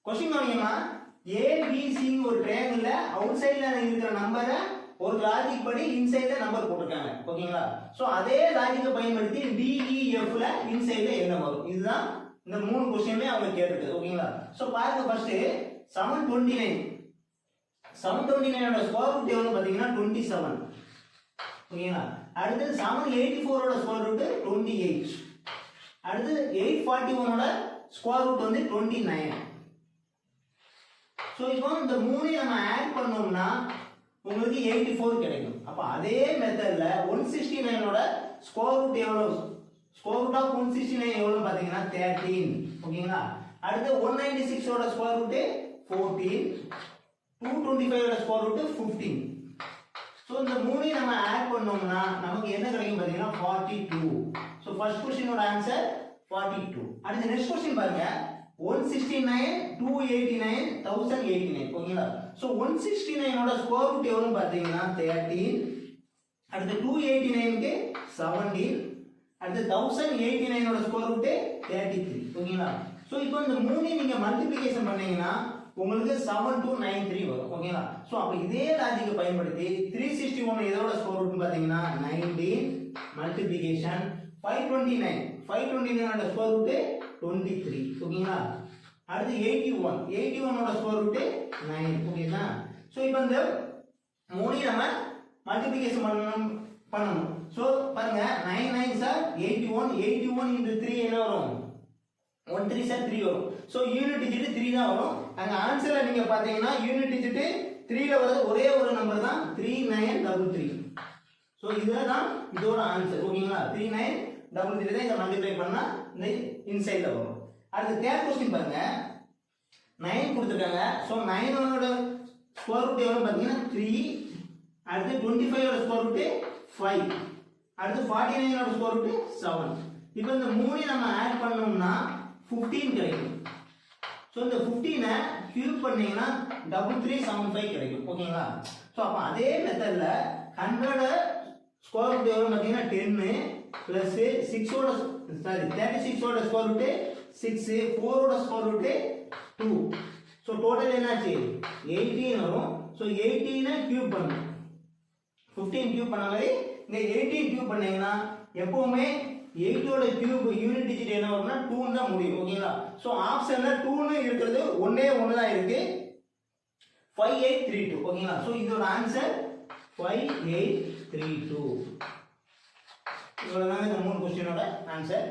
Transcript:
Question கவனிங்கம்மா. ஏபிசின்னு ஒரு ட்ரையாங்கிள்ல out சைடுல இருக்கிற நம்பரை ஒரு லாஜிக் படி இன்சைட்ல நம்பர் போட்டிருக்காங்க. ஓகேங்களா? சோ அதே லாஜிக்கை பயன்படுத்தி டிஇஎஃப்ல இன்சைட்ல என்ன வரும்? இதுதான் இந்த மூணு கொஸ்டினுமே அவங்க கேட்டிருக்கு. ஓகேங்களா? சோ பாருங்க, ஃபர்ஸ்ட் 729. 729 ஓட ஸ்கொயர் ரூட் எவ்வளவு பாத்தீங்கன்னா 27. ஓகேங்களா? அடுத்து 784 ஓட ஸ்கொயர் ரூட் 28. அடுத்து 841 ஓட ஸ்கொயர் ரூட் வந்து 29. சோ இப்போ இந்த மூணையும் நம்ம ஆட் பண்ணோம்னா உங்களுக்கு 84 கிடைக்கும். அப்ப அதே மெத்தட்ல 169 ஓட ஸ்கொயர் ரூட் எவ்வளவு? ஸ்கொயர் ரூட் ஆஃப் 169 எவ்வளவு பாத்தீங்கன்னா 13. ஓகேங்களா? அடுத்து 196 ஓட ஸ்கொயர் ரூட் 14. 225 ஓட ஸ்கொயர் ரூட் 15. சோ இந்த மூணையும் நம்ம ஆட் பண்ணோம்னா நமக்கு என்ன கிடைக்கும் பாத்தீங்கன்னா 42. சோ ஃபர்ஸ்ட் क्वेश्चनோட ஆன்சர் 42. அடுத்து நெக்ஸ்ட் क्वेश्चन பாருங்க. 169 289 1089. ஓகேங்களா? சோ 169 ஓட ஸ்கொயர் ரூட் எவ்வளவு பாத்தீங்கன்னா 13. அடுத்து 289 க்கு 17. அடுத்து 1089 ஓட ஸ்கொயர் ரூட் 33. ஓகேங்களா? சோ இப்போ இந்த மூணையும் நீங்க மல்டிப்ளிகேஷன் பண்ணீங்கன்னா உங்களுக்கு 7293 வரும். ஓகேங்களா? சோ அப்ப இதே லாஜிக்கை பயன்படுத்தி 361 இதோட ஸ்கொயர் ரூட் பாத்தீங்கன்னா 19 மல்டிப்ளிகேஷன் 529 ஓட ஸ்கொயர் ரூட் 23. ஓகேங்களா? அடுத்து 81 ஓட ஸ்கொயர் ரூட் 9. ஓகேங்களா? சோ இப்போ இந்த மூணையும் நம்ம மல்டிப்ளிகேஷன் பண்ணணும். சோ பாருங்க, 9 9s are 81 into 3 என்ன வரும்? 1 3s are 3 வரும். சோ யூனிட் டிஜிட் 3 தான் வரும். அங்க ஆன்சர்ல நீங்க பாத்தீங்கன்னா யூனிட் டிஜிட் 3 ல வர ஒரே ஒரு நம்பர் தான் 3933. சோ இதுதான் இதோட ஆன்சர். ஓகேங்களா? 3933 தான் இத மல்டிப்ளை பண்ணா இந்த இன்சைட்ல வரும். அடுத்து தேர்ட் क्वेश्चन பாருங்க. 9 கொடுத்திருக்காங்க. சோ 9 ஓட ஸ்கொயர் ரூட் எவ்வளவு பாத்தீங்கன்னா 3. அடுத்து 25 ஓட ஸ்கொயர் ரூட் 5. அடுத்து 49 ஓட ஸ்கொயர் ரூட் 7. இப்போ இந்த மூணையும் நம்ம ஆட் பண்ணோம்னா 15 கிடைக்கும். சோ இந்த 15 கியூப் பண்ணீங்கன்னா 3375 கிடைக்கும். ஓகேங்களா? சோ அப்ப அதே மெத்தட்ல 100 ஸ்கொயர் ரூட் எவ்வளவு பாத்தீங்கன்னா 10 பிளஸ் 6 ஓட 36 ஓட ஸ்கொயர் ரூட் 6, 4 ஓட ஸ்கொயர் ரூட் 2. சோ டோட்டல் என்னாச்சு 18 வரும். சோ 18 கியூப் பண்ணனும். 15 கியூப் பண்ண மாதிரி இந்த 18 கியூப் பண்ணீங்கன்னா எப்பவுமே 8 ஓட கியூப் யூனிட் டிஜிட் என்ன வரும்னா 2 ன்னு தான் முடியும். ஓகேங்களா? சோ ஆப்ஷன்ல 2 ன்னு இருக்குது ஒண்ணே ஒண்ணு தான் இருக்கு, 5832. ஓகேங்களா? சோ இதோட ஆன்சர் 5832. இவ்வளவுதான் இந்த மூணு क्वेश्चनோட ஆன்சர்.